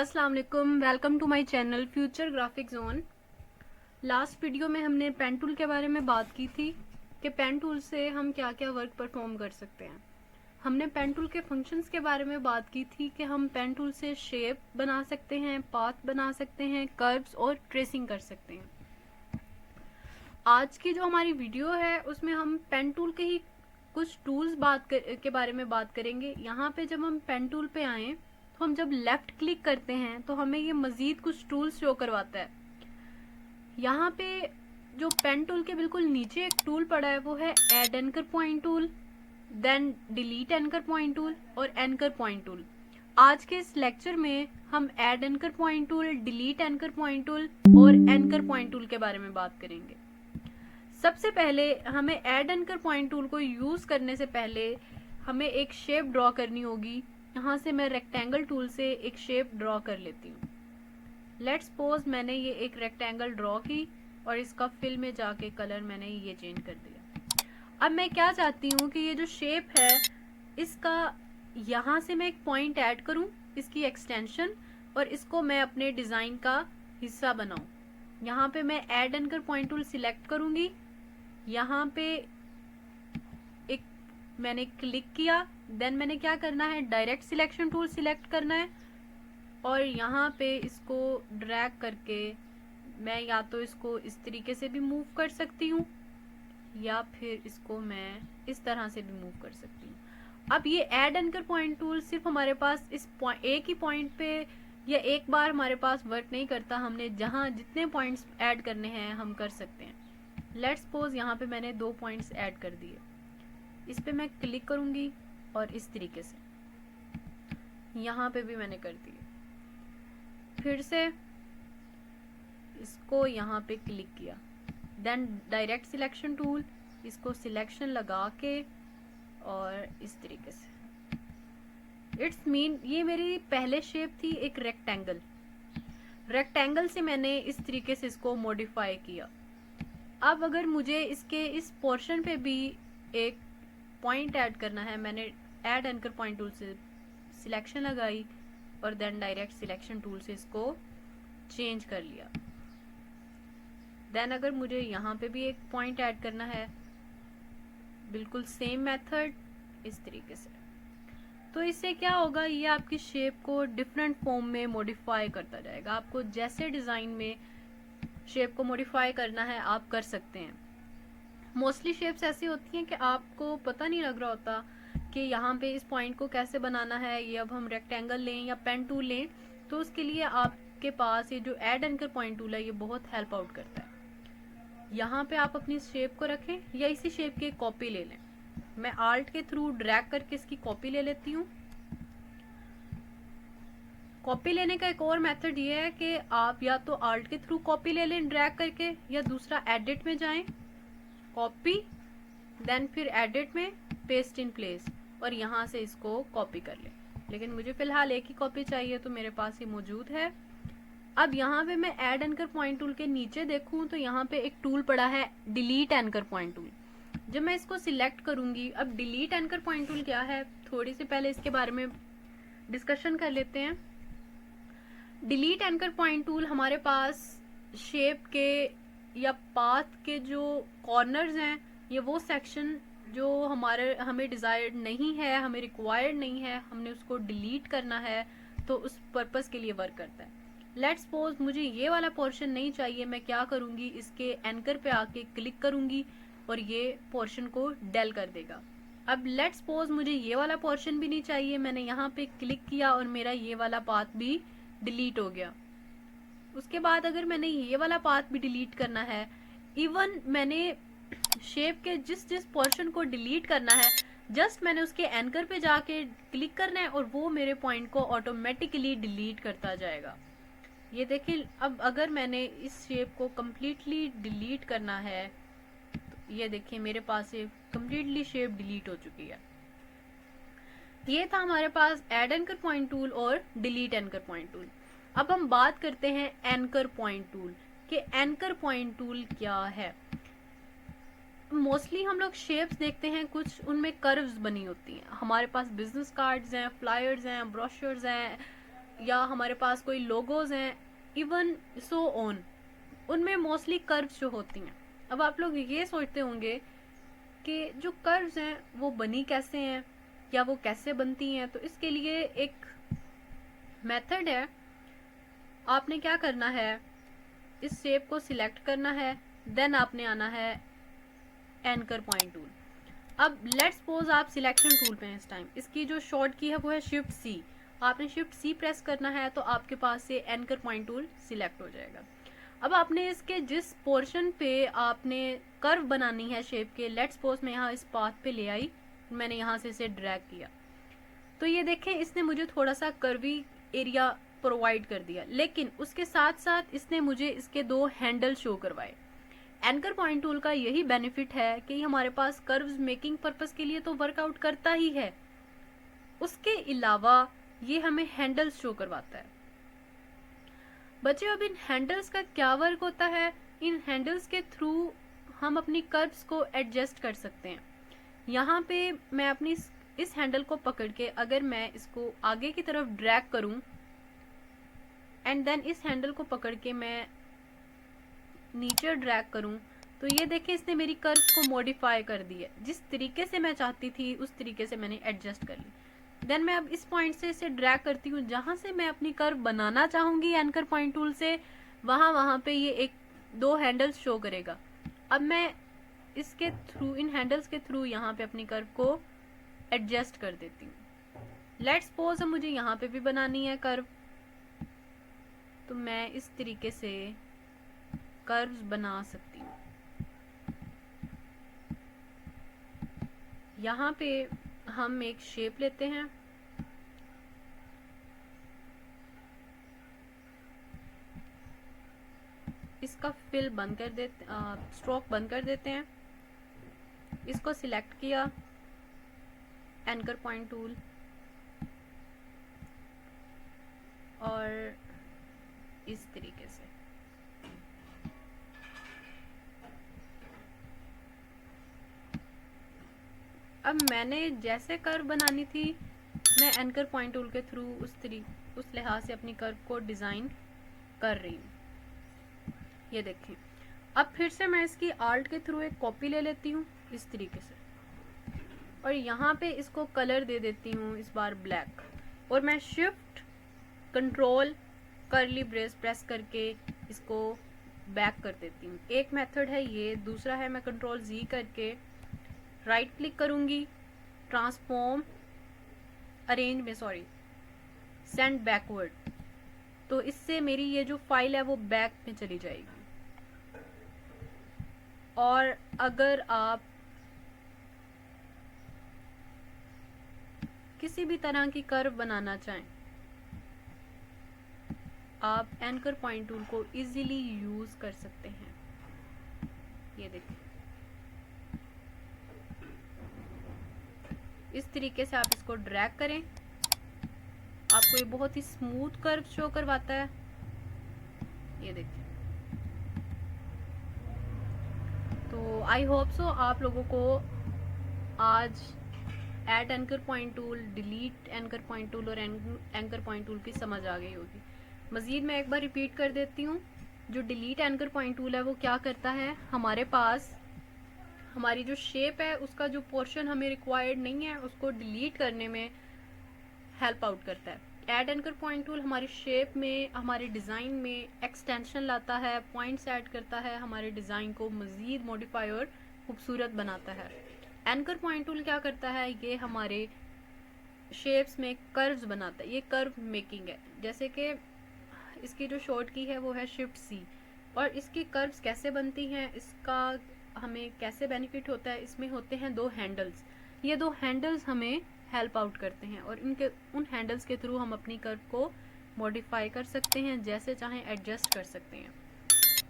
अस्सलाम वालेकुम, welcome to my channel future graphic zone. Last video में हमने पेन टूल के बारे में बात की थी कि पेन टूल से हम क्या क्या वर्क परफॉर्म कर सकते हैं। हमने पेन टूल के फंक्शंस के बारे में बात की थी कि हम पेन टूल से शेप बना सकते हैं, पाथ बना सकते हैं, कर्व्स और ट्रेसिंग कर सकते हैं। आज की जो हमारी वीडियो है उसमें हम पेन टूल के ही कुछ टूल्स के बारे में बात करेंगे। यहाँ पे जब हम पेन टूल पे आए तो हम जब लेफ्ट क्लिक करते हैं तो हमें ये मजीद कुछ टूल्स शो करवाता है। यहाँ पे जो पेन टूल के बिल्कुल नीचे एक टूल पड़ा है वो है add anchor point tool, then delete anchor point tool और एंकर पॉइंट टूल। आज के इस लेक्चर में हम add anchor point tool, delete anchor point tool और एंकर पॉइंट टूल के बारे में बात करेंगे। सबसे पहले हमें ऐड एंकर पॉइंट टूल को यूज करने से पहले हमें एक शेप ड्रॉ करनी होगी। यहाँ से मैं रेक्टेंगल टूल से एक शेप ड्रॉ कर लेती हूँ। लेट्स सपोज मैंने ये एक रेक्टेंगल ड्रॉ की और इसका फिल में जाके कलर मैंने ये चेंज कर दिया। अब मैं क्या चाहती हूँ कि ये जो शेप है इसका यहाँ से मैं एक पॉइंट ऐड करूँ, इसकी एक्सटेंशन, और इसको मैं अपने डिज़ाइन का हिस्सा बनाऊँ। यहाँ पे मैं add anchor point tool select करूँगी, यहाँ पे एक मैंने क्लिक किया, देन मैंने क्या करना है, डायरेक्ट सिलेक्शन टूल सिलेक्ट करना है और यहाँ पे इसको ड्रैग करके मैं या तो इसको इस तरीके से भी मूव कर सकती हूँ या फिर इसको मैं इस तरह से भी मूव कर सकती हूँ। अब ये ऐड एंकर पॉइंट टूल सिर्फ हमारे पास इस एक ही पॉइंट पे या एक बार हमारे पास वर्क नहीं करता, हमने जहाँ जितने पॉइंट्स ऐड करने हैं हम कर सकते हैं। लेट्स सपोज यहाँ पे मैंने 2 पॉइंट्स ऐड कर दिए, इस पे मैं क्लिक करूँगी और इस तरीके से यहाँ पे भी मैंने कर दिए। फिर से इसको यहाँ पे क्लिक किया, देन डायरेक्ट सिलेक्शन टूल, इसको सिलेक्शन लगा के और इस तरीके से। इट्स मीन ये मेरी पहले शेप थी एक रेक्टेंगल। रेक्टेंगल से मैंने इस तरीके से इसको मॉडिफाई किया। अब अगर मुझे इसके इस पोर्शन पे भी एक पॉइंट ऐड करना है, मैंने ऐड एंकर पॉइंट टूल से सिलेक्शन लगाई और देन डायरेक्ट सिलेक्शन टूल से इसको चेंज कर लिया। देन अगर मुझे यहाँ पे भी एक पॉइंट ऐड करना है, बिल्कुल सेम मेथड इस तरीके से। तो इससे क्या होगा, ये आपकी शेप को डिफरेंट फॉर्म में मॉडिफाई करता जाएगा। आपको जैसे डिज़ाइन में शेप को मॉडिफाई करना है आप कर सकते हैं। मोस्टली शेप्स ऐसी होती हैं कि आपको पता नहीं लग रहा होता कि यहाँ पे इस पॉइंट को कैसे बनाना है। ये अब हम रेक्टेंगल लें या पेन टूल लें तो उसके लिए आपके पास ये जो ऐड एंकर पॉइंट टूल है ये बहुत हेल्प आउट करता है। यहाँ पे आप अपनी शेप को रखें या इसी शेप की कॉपी ले लें। मैं आल्ट के थ्रू ड्रैग करके इसकी कॉपी ले लेती हूँ। कॉपी लेने का एक और मेथड ये है कि आप या तो आल्ट के थ्रू कॉपी ले लें ड्रैग करके, या दूसरा एडिट में जाएं, कॉपी, देन फिर एडिट में पेस्ट इन प्लेस और यहाँ से इसको कॉपी कर लें। लेकिन मुझे फिलहाल एक ही कॉपी चाहिए तो मेरे पास ये मौजूद है। अब यहाँ पे मैं ऐड एंकर पॉइंट टूल के नीचे देखूँ तो यहाँ पे एक टूल पड़ा है डिलीट एंकर पॉइंट टूल। जब मैं इसको सिलेक्ट करूँगी, अब डिलीट एंकर पॉइंट टूल क्या है, थोड़ी सी पहले इसके बारे में डिस्कशन कर लेते हैं। डिलीट एंकर पॉइंट टूल हमारे पास शेप के या पाथ के जो कॉर्नर्स हैं, ये वो सेक्शन जो हमें डिजायर्ड नहीं है, हमें रिक्वायर्ड नहीं है, हमने उसको डिलीट करना है, तो उस पर्पस के लिए वर्क करता है। लेट्स सपोज मुझे ये वाला पोर्शन नहीं चाहिए, मैं क्या करूँगी, इसके एंकर पे आके क्लिक करूँगी और ये पोर्शन को डेल कर देगा। अब लेट्स सपोज मुझे ये वाला पोर्शन भी नहीं चाहिए, मैंने यहाँ पे क्लिक किया और मेरा ये वाला पाथ भी डिलीट हो गया। उसके बाद अगर मैंने ये वाला पाथ भी डिलीट करना है, इवन मैंने शेप के जिस जिस पोर्शन को डिलीट करना है, जस्ट मैंने उसके एंकर पे जाके क्लिक करना है और वो मेरे पॉइंट को ऑटोमेटिकली डिलीट करता जाएगा। ये देखिए, अब अगर मैंने इस शेप को कम्प्लीटली डिलीट करना है तो ये देखिए मेरे पास ये कम्प्लीटली शेप डिलीट हो चुकी है। ये था हमारे पास ऐड एंकर पॉइंट टूल और डिलीट एंकर पॉइंट टूल। अब हम बात करते हैं एंकर पॉइंट टूल कि एंकर पॉइंट टूल क्या है। मोस्टली हम लोग शेप्स देखते हैं, कुछ उनमें कर्व्स बनी होती हैं। हमारे पास बिजनेस कार्ड्स हैं, फ्लायर्स हैं, ब्रोशर्स हैं, या हमारे पास कोई लोगोज हैं, इवन सो ऑन, उनमें मोस्टली कर्व्स जो होती हैं। अब आप लोग ये सोचते होंगे कि जो कर्व्स हैं वो बनी कैसे हैं या वो कैसे बनती हैं। तो इसके लिए एक मेथड है। आपने क्या करना है, इस शेप को सिलेक्ट करना है, देन आपने आना है एंकर पॉइंट टूल। अब लेट्स सपोज आप सिलेक्शन टूल पे हैं इस टाइम, इसकी जो शॉर्ट की है वो है शिफ्ट सी। आपने शिफ्ट सी प्रेस करना है तो आपके पास से एंकर पॉइंट टूल सिलेक्ट हो जाएगा। अब आपने इसके जिस पोर्शन पे आपने कर्व बनानी है शेप के, लेट्स सपोज मैं यहाँ इस पाथ पे ले आई, मैंने यहाँ से इसे ड्रैग किया, तो ये देखें इसने मुझे थोड़ा सा कर्वी एरिया प्रोवाइड कर दिया, लेकिन उसके साथ साथ इसने मुझे इसके 2 हैंडल शो करवाए। एंकर पॉइंट टूल का यही बेनिफिट है कि हमारे पास कर्व्स मेकिंग पर्पस के लिए तो वर्कआउट करता ही है, उसके अलावा ये हमें हैंडल्स शो करवाता है। बच्चे अब इन हैंडल्स का क्या वर्क होता है, इन हैंडल्स के थ्रू हम अपनी कर्व्स को एडजस्ट कर सकते हैं। यहाँ पे मैं अपनी इस हैंडल को पकड़ के अगर मैं इसको आगे की तरफ ड्रैग करूं एंड देन इस हैंडल को पकड़ के मैं नीचे ड्रैग करूं, तो ये देखें इसने मेरी कर्व्स को मॉडिफाई कर दिया। जिस तरीके से मैं चाहती थी उस तरीके से मैंने एडजस्ट कर ली। देन मैं अब इस पॉइंट से इसे ड्रैग करती हूँ, जहां से मैं अपनी कर्व बनाना चाहूंगी एंकर पॉइंट टूल से, वहां पे ये 2 हैंडल्स शो करेगा। अब मैं इसके थ्रू, इन हैंडल्स के थ्रू यहाँ पे अपनी कर्व को एडजस्ट कर देती हूँ। लेट्स सपोज मुझे यहाँ पे भी बनानी है कर्व, तो मैं इस तरीके से कर्व्स बना सकती हूँ। यहाँ पे हम एक शेप लेते हैं, इसका फिल बंद कर देते, स्ट्रोक बंद कर देते हैं। इसको सिलेक्ट किया, एंकर पॉइंट टूल, और इस तरीके से अब मैंने जैसे कर्व बनानी थी, मैं एंकर पॉइंट टूल के थ्रू उस लिहाज से अपनी कर्व को डिजाइन कर रही हूँ। ये देखें, अब फिर से मैं इसकी आल्ट के थ्रू एक कॉपी ले लेती हूँ इस तरीके से, और यहाँ पे इसको कलर दे देती हूँ इस बार ब्लैक, और मैं shift control curly brace press करके इसको बैक कर देती हूँ। एक मेथड है ये। दूसरा है मैं कंट्रोल जी करके राइट क्लिक करूंगी, ट्रांसफॉर्म अरेंज में सेंड बैकवर्ड, तो इससे मेरी ये जो फाइल है वो बैक में चली जाएगी। और अगर आप किसी भी तरह की कर्व बनाना चाहें, आप एंकर पॉइंट टूल को इजीली यूज कर सकते हैं। ये देखिए, इस तरीके से आप इसको ड्रैग करें, आपको ये बहुत ही स्मूथ कर्व शो करवाता है। ये देखिए, तो आई होप सो आप लोगों को आज add anchor point tool, delete anchor point tool और एंकर पॉइंट टूल की समझ आ गई होगी। मजीद मैं एक बार रिपीट कर देती हूँ। जो डिलीट एंकर पॉइंट टूल है वो क्या करता है, हमारे पास हमारी जो शेप है उसका जो पोर्शन हमें रिक्वायर्ड नहीं है उसको डिलीट करने में हेल्प आउट करता है। ऐड एंकर पॉइंट टूल हमारी शेप में, हमारे डिज़ाइन में एक्सटेंशन लाता है, पॉइंट्स ऐड करता है, हमारे डिज़ाइन को मज़ीद मॉडिफाई और खूबसूरत बनाता है। एंकर पॉइंट टूल क्या करता है, ये हमारे शेप्स में कर्व्स बनाता है। ये कर्व मेकिंग है। जैसे कि इसकी जो शॉर्ट की है वो है शिफ्ट सी, और इसकी कर्व्स कैसे बनती हैं, इसका हमें कैसे बेनिफिट होता है, इसमें होते हैं 2 हैंडल्स। ये 2 हैंडल्स हमें हेल्प आउट करते हैं, और उन हैंडल्स के थ्रू हम अपनी कर्व को मॉडिफाई कर सकते हैं, जैसे चाहें एडजस्ट कर सकते हैं।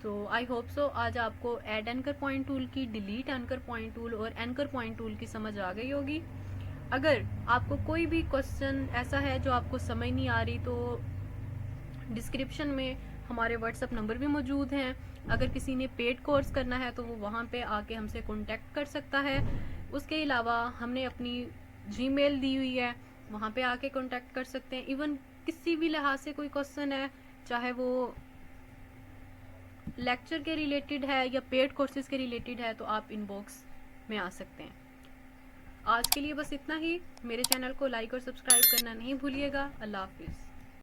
तो आई होप सो आज आपको ऐड एंकर पॉइंट टूल की, डिलीट एंकर पॉइंट टूल और एंकर पॉइंट टूल की समझ आ गई होगी। अगर आपको कोई भी क्वेश्चन ऐसा है जो आपको समझ नहीं आ रही, तो डिस्क्रिप्शन में हमारे व्हाट्सएप नंबर भी मौजूद हैं। अगर किसी ने पेड कोर्स करना है तो वो वहाँ पे आके हमसे कांटेक्ट कर सकता है। उसके अलावा हमने अपनी जीमेल दी हुई है, वहाँ पे आके कांटेक्ट कर सकते हैं। इवन किसी भी लिहाज से कोई क्वेश्चन है, चाहे वो लेक्चर के रिलेटेड है या पेड कोर्सेज के रिलेटेड है, तो आप इनबॉक्स में आ सकते हैं। आज के लिए बस इतना ही। मेरे चैनल को लाइक और सब्सक्राइब करना नहीं भूलिएगा। अल्लाह हाफिज़।